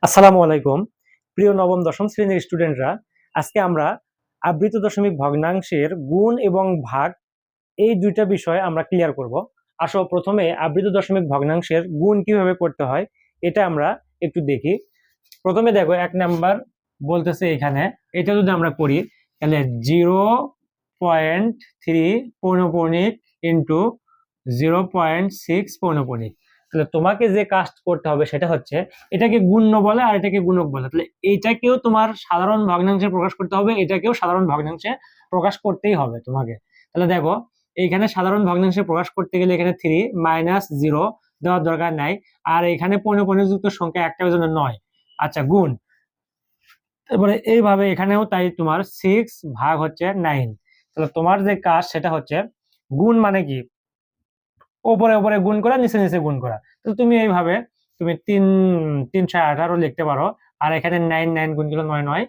আসসালামু আলাইকুম প্রিয় নবম দশম শ্রেণীর স্টুডেন্টরা। আজকে আমরা আবৃত দশমিক ভগ্নাংশের গুণ এবং ভাগ এই দুইটা বিষয় আমরা ক্লিয়ার করব। আসো প্রথমে আবৃত দশমিক ভগ্নাংশের গুণ কিভাবে করতে হয় এটা আমরা একটু দেখি। প্রথমে দেখো 1 নাম্বার বলতেছে এখানে, এটা যদি আমরা করি তাহলে 0.3 পৌনঃপুনিক ইন্টু 0.6 পৌনঃপুনিক। তাহলে তোমাকে যে কাজ করতে হবে সেটা হচ্ছে এটাকে গুণ্য বলে আর এটাকে গুণক বলে। তাহলে এইটাকেও তোমার সাধারণ ভগ্নাংশে প্রকাশ করতে হবে, এটাকেও সাধারণ ভগ্নাংশে প্রকাশ করতেই হবে তোমাকে। তাহলে দেখো এইখানে সাধারণ ভগ্নাংশে প্রকাশ করতে গেলে এখানে 3 মাইনাস 0 দেওয়ার দরকার নাই, আর এখানে পৌনঃপুনিক যুক্ত সংখ্যা একটা জন্য 9। আচ্ছা, গুণ। তারপরে এইভাবে এখানেও তাই তোমার 6 ভাগ হচ্ছে 9। তাহলে তোমার যে কাজ সেটা হচ্ছে গুণ মানে কি, ওপরে ওপরে গুণ করা, নিচে নিচে গুণ করা। তো তুমি এইভাবে তুমি 318 লিখতে পারো, আর এখানে 9 গুণ করলে 9 9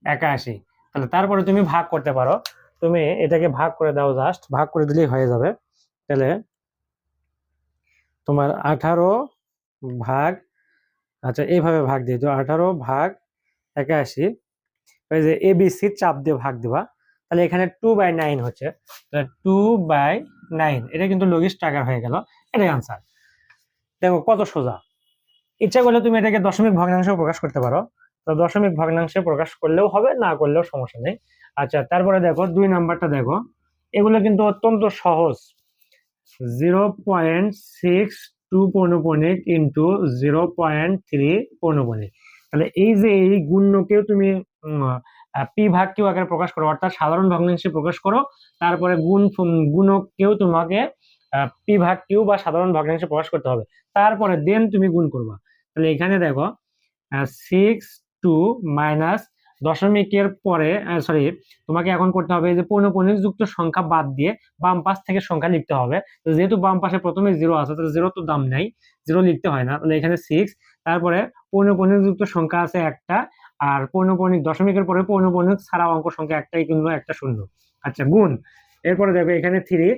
81। তাহলে তারপরে তুমি ভাগ করতে পারো, তুমি এটাকে ভাগ করে দাও, জাস্ট ভাগ করে দিলেই হয়ে যাবে। তাহলে তোমার 18 ভাগ, আচ্ছা এইভাবে ভাগ দিয়ে দাও, 18 ভাগ 81। ওই যে এবিসি চাপ দিয়ে ভাগ দিবা, তাহলে এখানে 2/9 হচ্ছে। তাহলে 2/9 এটা কিন্তু লঘিষ্ঠ আকার হয়ে গেল, এটাই আনসার। দেখো কত সোজা। ইচ্ছা করলে তুমি এটাকে দশমিক ভগ্নাংশে প্রকাশ করতে পারো, তো দশমিক ভগ্নাংশে প্রকাশ করলেও হবে, না করলেও সমস্যা নেই। আচ্ছা, তারপরে দেখো 2 নাম্বারটা দেখো, এগুলো কিন্তু অত্যন্ত সহজ। 0.62 পৌনঃপুনিক ইন্টু 0.3 পৌনঃপুনিক। তাহলে এই যে এই গুণ্যকেও তুমি পি ভাগ কিউ আকারে প্রকাশ করো, অর্থাৎ সাধারণ ভগ্নাংশে প্রকাশ করো। তারপরে গুণককেও তোমাকে পি ভাগ কিউ বা সাধারণ ভগ্নাংশে প্রকাশ করতে হবে, তারপরে দেন তুমি গুণ করবা। তাহলে এখানে দেখো 6 মাইনাস দশমিকের পরে, সরি, তোমাকে এখন করতে হবে যে পৌনঃপুনিক যুক্ত সংখ্যা বাদ দিয়ে বাম পাশ থেকে সংখ্যা লিখতে হবে। তো যেহেতু বাম পাশে প্রথমে 0 আছে, তাহলে 0 তো দাম নাই, 0 লিখতে হয় না। তাহলে এখানে 6, তারপরে পৌনঃপুনিক যুক্ত সংখ্যা আছে একটা, আর পৌনঃপুনিক দশমিকের পরে পৌনঃপুনিক ছাড়া অঙ্ক সংখ্যা একটাই, কিন্তু একটা শূন্য। আচ্ছা, গুণ। এরপরে দেখো এখানে 3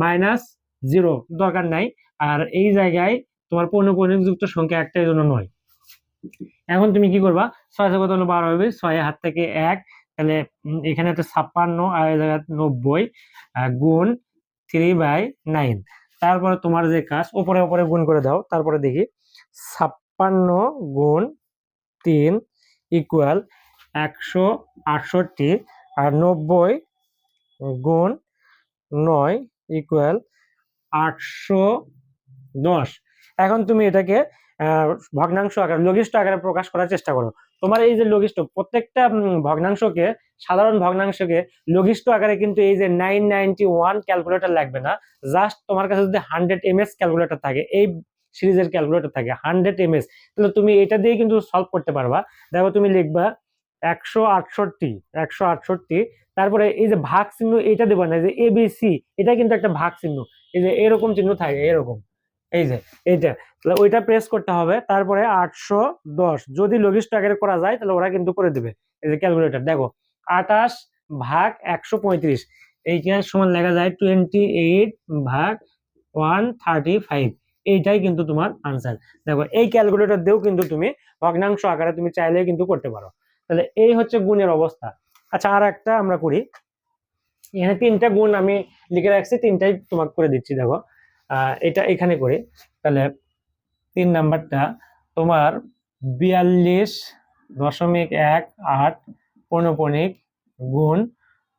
মাইনাস 0 দরকার নাই, আর এই জায়গায় তোমার পৌনঃপুনিক যুক্ত সংখ্যা একটাই জন্য 9। এখন তুমি কি করবা, 6 কত হলো 12 হবে, 6 হাত থেকে 1, তাহলে এখানে একটা 56 আর এই জায়গায় 90 গুণ 3/9। তারপরে তোমার যে কাজ, উপরে উপরে গুণ করে দাও। তারপরে দেখি 56 গুণ 3 ইকুয়াল 168, আর 90 গুণ 9 ইকুয়াল 810। এখন তুমি এটাকে ভগ্নাংশ আকারে, লঘিষ্ঠ আকারে প্রকাশ করার চেষ্টা করো। তোমার এই যে লঘিষ্ঠ, প্রত্যেকটা ভগ্নাংশকে, সাধারণ ভগ্নাংশকে লঘিষ্ঠ আকারে কিন্তু এই যে 991 ক্যালকুলেটর লাগবে না। জাস্ট তোমার কাছে যদি 100 ms ক্যালকুলেটর থাকে, এই সিরিজের ক্যালকুলেটর থাকে 100 ms, তাহলে তুমি এটা দিয়ে কিন্তু সলভ করতে পারবা। দেখো তুমি লিখবা 168, তারপরে এই যে ভাগ চিহ্ন এটা দেবা না, যে এবিসি, এটা কিন্তু একটা ভাগ চিহ্ন, এই যে এরকম চিহ্ন থাকে এরকম, এই যে এইটা, তাহলে ওইটা প্রেস করতে হবে। তারপরে 810 যদি লঘিষ্ঠ আকারে করা যায় তাহলে ওরা কিন্তু করে দিবে। এই যে ক্যালকুলেটর দেখো, 28 ভাগ 135, এইটার সমান লেখা যায় 28 ভাগ 135। এইটাই কিন্তু তোমার আনসার। দেখো এই ক্যালকুলেটর দিয়েও কিন্তু তুমি ভগ্নাংশ আকারে তুমি চাইলে কিন্তু করতে পারো। তাহলে এই হচ্ছে গুণের অবস্থা। আচ্ছা, আর একটা আমরা করি। এখানে 3টা গুণ আমি লিখে রাখছি, 3টাই তোমাকে করে দিচ্ছি। দেখো এটা এখানে করি। তাহলে 3 নাম্বারটা তোমার 42.18 পৌনঃপুনিক গুণ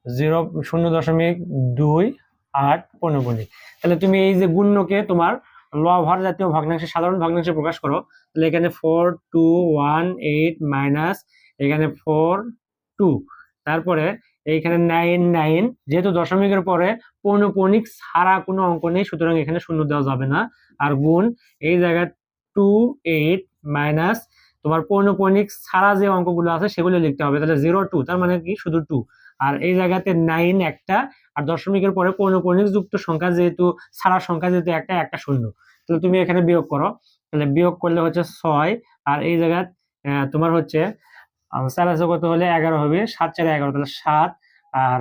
0.28 পৌনঃপুনিক। তাহলে তুমি এই যে গুণ্যকে তোমার লব-হর জাতীয় ভগ্নাংশে, সাধারণ ভগ্নাংশে প্রকাশ করো। তাহলে এখানে 4218 মাইনাস এখানে 42, তারপরে এইখানে 99, যেহেতু দশমিকের পরে পৌনঃপুনিক ছাড়া কোনো অঙ্ক নেই, সুতরাং এখানে শূন্য দেওয়া যাবে না। আর গুণ এই জায়গায় 28 মাইনাস তোমার পৌনঃপুনিক ছাড়া যে অঙ্কগুলো আছে সেগুলো লিখতে হবে। তাহলে 02, তার মানে কি শুধু 2, আর এই জায়গাতে 9 একটা, আর দশমিকের পরে পৌনঃপুনিক যুক্ত সংখ্যা যেহেতু, ছাড়া সংখ্যা যেহেতু একটা, একটা শূন্য। তাহলে তুমি এখানে বিয়োগ করো। তাহলে বিয়োগ করলে হচ্ছে 6, আর এই জায়গায় তোমার হচ্ছে 4 কত হলে 11 হবে, 7 4 11, তাহলে 7, আর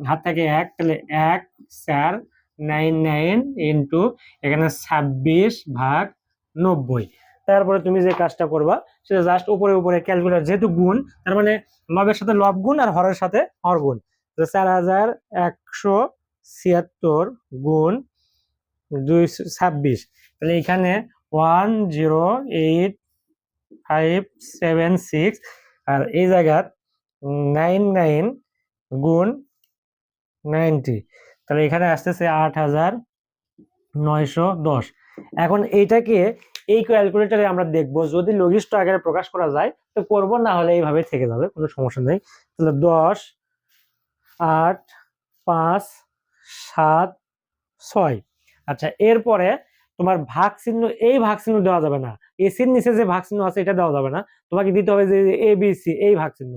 হাত থেকে 1, তাহলে 1 4 9 9 ইন্টু এখানে 26 ভাগ 90। তারপরে তুমি যে কাজটা করবা সেটা জাস্ট উপরে উপরে ক্যালকুলেটর, যেহেতু গুণ তার মানে লবের সাথে লব গুণ আর হরের সাথে হর গুণ। 4176 গুণ 226, তাহলে এখানে 108,576, আর এই জায়গা 99 গুণ 90, তাহলে এখানে আসতেছে 8,910। এখন এইটাকে এই ক্যালকুলেটরে আমরা দেখব, যদি লঘিষ্ঠ আকারে প্রকাশ করা যায় তো করব, না হলে এইভাবে থেকে যাবে, কোনো সমস্যা নেই। তাহলে 10, 8, 5, 7, 6। আচ্ছা, এরপরে তোমার ভাগ চিহ্ন, এই ভাগ চিহ্ন দেওয়া যাবে না, এসির নিচে যে ভাগ চিহ্ন আছে এটা দেওয়া যাবে না, তোমাকে দিতে হবে যে এ বি সি, এই ভাগ চিহ্ন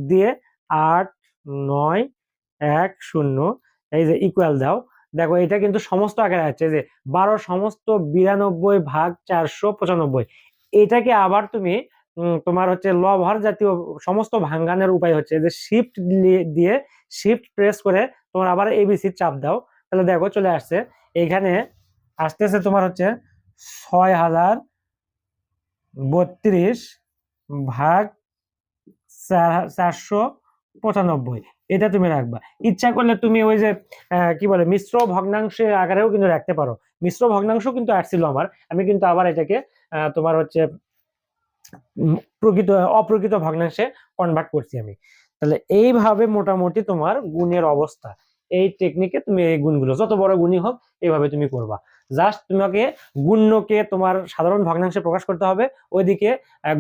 দিয়ে 8, 9, 1, 0, এই যে ইকুয়াল দাও। দেখো এটা কিন্তু সমস্ত আকারে আছে, যে 12 সমস্ত 92 ভাগ 495। এটাকে আবার তুমি তোমার হচ্ছে লব হর জাতীয় সমস্ত ভাঙ্গানোর উপায় হচ্ছে যে শিফট দিয়ে, শিফট প্রেস করে তোমার আবার এবিসি চাপ দাও, তাহলে দেখো চলে আসছে। এখানে আসতেছে তোমার হচ্ছে 6,032 ভাগ 495, এটা তুমি রাখবা। ইচ্ছা করলে তুমি ওই যে কি বলে মিশ্র ভগ্নাংশের আকারেও কিন্তু রাখতে পারো। মিশ্র ভগ্নাংশ কিন্তু আসছিল আমার, আমি কিন্তু আবার এটাকে তোমার হচ্ছে অপ্রকৃত ভগ্নাংশে কনভার্ট করছি আমি। তাহলে এইভাবে মোটামুটি তোমার গুণের অবস্থা, এই টেকনিকে তুমি এই গুণগুলো যত বড় গুণই হোক এইভাবে তুমি করবা। জাস্ট তোমাকে গুণ্যকে তোমার সাধারণ ভগ্নাংশে প্রকাশ করতে হবে, ওইদিকে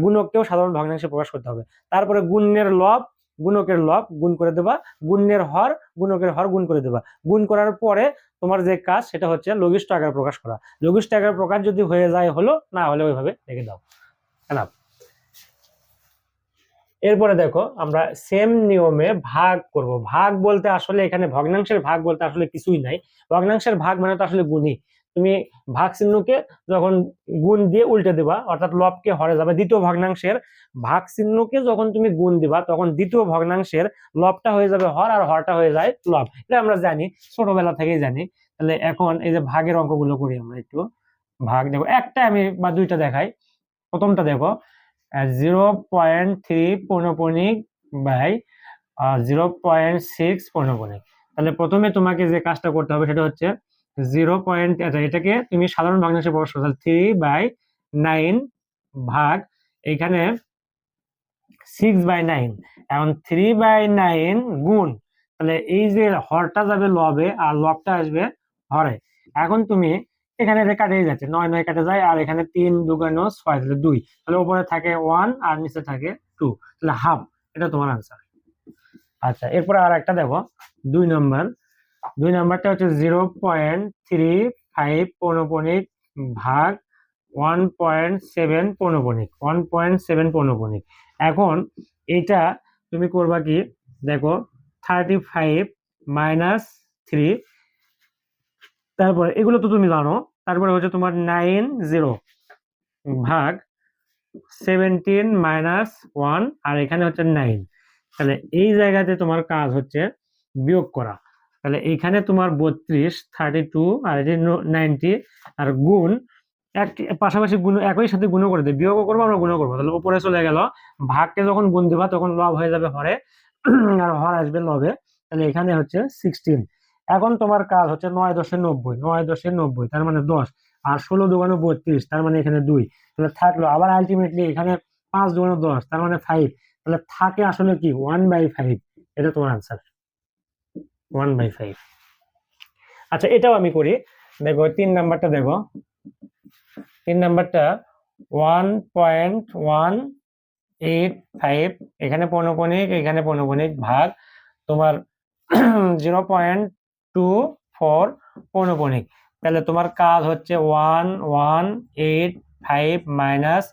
গুণককেও সাধারণ ভগ্নাংশে প্রকাশ করতে হবে। তারপরে গুণের লব গুণকের লব গুণ করে দেবা, গুণের হর গুণকের হর গুণ করে দেবা। গুণ করার পরে তোমার যে কাজ সেটা হচ্ছে লঘিষ্ঠ আকারে প্রকাশ করা। লঘিষ্ঠ আকারে প্রকাশ যদি হয়ে যায় হলো, না হলে ওইভাবে রেখে দাও। এরপরে দেখো আমরা সেম নিয়মে ভাগ করব। ভাগ বলতে আসলে এখানে ভগ্নাংশের ভাগ বলতে আসলে কিছুই নাই। ভগ্নাংশের ভাগ মানে তো আসলে গুণই। তুমি ভাগ চিহ্নকে যখন গুণ দিয়ে উল্টে দিবা, অর্থাৎ লবকে হরে যাবে, দ্বিতীয় ভগ্নাংশের ভাগ চিহ্নকে যখন তুমি গুণ দিবা তখন দ্বিতীয় ভগ্নাংশের লবটা হয়ে যাবে হর, আর হরটা হয়ে যায় লব। এটা আমরা জানি, ছোটবেলা থেকেই জানি। তাহলে এখন এই যে ভাগের অঙ্কগুলো করি আমরা একটু। ভাগ দেখো, একটা আমি বা দুইটা দেখাই। প্রথমটা দেখো 0.3 পৌনঃপুনিক বাই 0.6 পৌনঃপুনিক। তাহলে প্রথমে তোমাকে যে কাজটা করতে হবে সেটা হচ্ছে 0. আচ্ছা, এটাকে তুমি সাধারণ ভগ্নাংশে প্রকাশ করো, 3/9 ভাগ এখানে 6/9। এখন 3/9 গুণ, তাহলে এই যে হরটা যাবে লবে আর লবটা আসবে হরে। এখন তুমি এখানে এটা কাটে যাচ্ছে, 9 9 কাটে যায়, আর এখানে 3 2 6, তাহলে 2, তাহলে উপরে থাকে 1 আর নিচে থাকে 2, তাহলে হাফ। এটা তোমার আনসার। আচ্ছা, এরপরে আর একটা দেখো, 2 নাম্বারটা হচ্ছে 0.35 পৌনঃপুনিক ভাগ 1.7 পৌনঃপুনিক, 1.7 পৌনঃপুনিক। এখন এটা তুমি করবা কি, দেখো 35 মাইনাস 3, তারপরে এগুলো তো তুমি জানো। তারপরে হচ্ছে তোমার 90 ভাগ 17 মাইনাস 1, আর এখানে হচ্ছে 9। তাহলে এই জায়গাতে তোমার কাজ হচ্ছে বিয়োগ করা। তাহলে এখানে তোমার 32, 32 আর এই 90, আর গুণ এক পাশাপাশি গুণ একই সাথে গুণ করে দেবে, বিয়োগ করবো আমরা গুণ করবো, তাহলে উপরে চলে গেল। ভাগকে যখন গুণ দিবা তখন লব হয়ে যাবে হরে, আর হর আসবে লবে। তাহলে এখানে হচ্ছে 16। এখন তোমার কাজ হচ্ছে 9 10 90, 9 10 90 তার মানে 10, আর 16 2 32 তার মানে এখানে 2, তাহলে থাকলো আবার আলটিমেটলি এখানে 5 2 10 তার মানে 5, তাহলে থাকে আসলে কি 1/5। এটা তোমার আনসার, 1/5। আচ্ছা, এটাও আমি করি। দেখো 3 নাম্বারটা দেখো, 3 নাম্বারটা 1.185, এখানে পৌনঃপুনিক এখানে পৌনঃপুনিক ভাগ তোমার 0.24 পৌনঃপুনিক। তাহলে তোমার কাজ হচ্ছে 1185 মাইনাস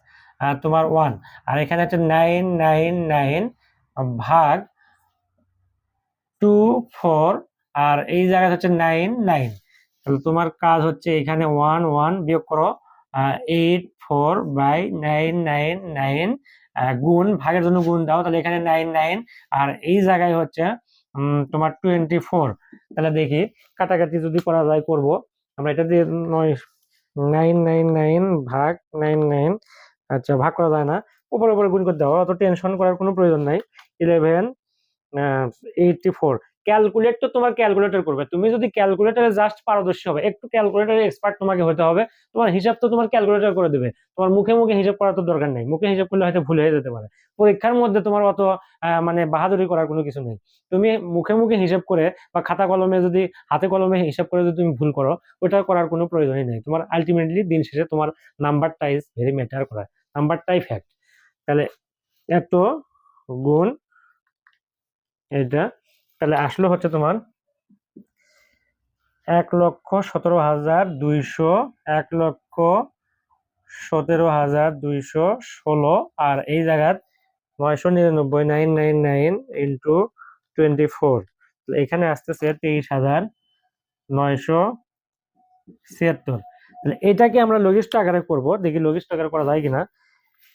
তোমার 1, আর এখানে হচ্ছে 999 ভাগ 24, আর এই জায়গায় হচ্ছে 99। তাহলে তোমার কাজ হচ্ছে এখানে 1 1 বিয়োগ করো, 84/999 গুণ, ভাগের জন্য গুণ দাও, তাহলে এখানে 99, আর এই জায়গায় হচ্ছে তোমার 24। তাহলে দেখি কাটাকাটি যদি করা যায় করব আমরা। এটা দিয়ে 999 ভাগ 99, আচ্ছা, ভাগ করা যায় না, উপরে উপরে গুণ করতে হবে, অত টেনশন করার কোনো প্রয়োজন নাই। 1184। ক্যালকুলেট তো তোমার ক্যালকুলেটর করবে, তুমি যদি ক্যালকুলেটরে জাস্ট পারদর্শী হবে, একটু ক্যালকুলেটরে এক্সপার্ট তোমাকে হতে হবে। তোমার হিসাব তো তোমার ক্যালকুলেটর করে দেবে, তোমার মুখে মুখে হিসাব করার তো দরকার নেই, মুখে হিসাব করলে হয়তো ভুল হয়ে যেতে পারে। পরীক্ষার মধ্যে তোমার অত মানে বাহাদুরি করার কোনো কিছু নেই। তুমি মুখে মুখে হিসাব করে বা খাতা কলমে যদি হাতে কলমে হিসাব করে যদি তুমি ভুল করো, ওটা করার কোনো প্রয়োজনই নেই। তোমার আলটিমেটলি দিন শেষে তোমার নাম্বারটা ইজ ভেরি ম্যাটার করে, নাম্বারটাই ফ্যাক্ট। তাহলে এত গুণ এটা, তাহলে আসলে হচ্ছে তোমার 1,17,200, 1,17,216, আর এই জায়গায় 999, 999 ইন্টু 24, এখানে আসতেছে 23,976। তাহলে এটাকে আমরা লঘিষ্ঠ আকারে করব, দেখি লঘিষ্ঠ আকারে করা যায় কিনা।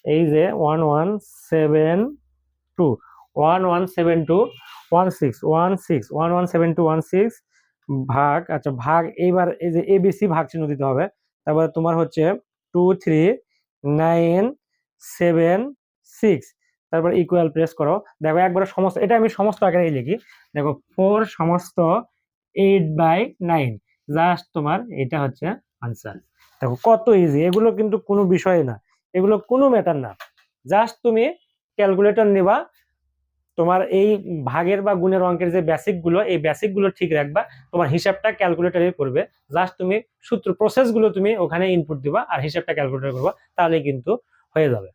এই যে 1172, 117216 ভাগ, আচ্ছা ভাগ, এইবার এই যে এবিসি ভাগ চিহ্ন দিতে হবে। তারপরে তোমার হচ্ছে 23976, তারপর ইকুয়াল প্রেস করো। দেখো একবারে সমস্ত, এটা আমি সমস্ত আকারে লিখি। দেখো 4 সমস্ত 8/9, জাস্ট তোমার এটা হচ্ছে আনসার। দেখো কত ইজি, এগুলো কিন্তু কোনো বিষয় না, এগুলো কোনো ম্যাটার না। জাস্ট তুমি ক্যালকুলেটর নেবা, তোমার এই ভাগের বা গুণের অঙ্কের যে বেসিক গুলো, এই বেসিক গুলো ঠিক রাখবা, তোমার হিসাবটা ক্যালকুলেটরে করবে। জাস্ট তুমি সূত্র প্রসেস গুলো তুমি ওখানে ইনপুট দিবা আর হিসাবটা ক্যালকুলেটর করবা, তাহলে কিন্তু হয়ে যাবে।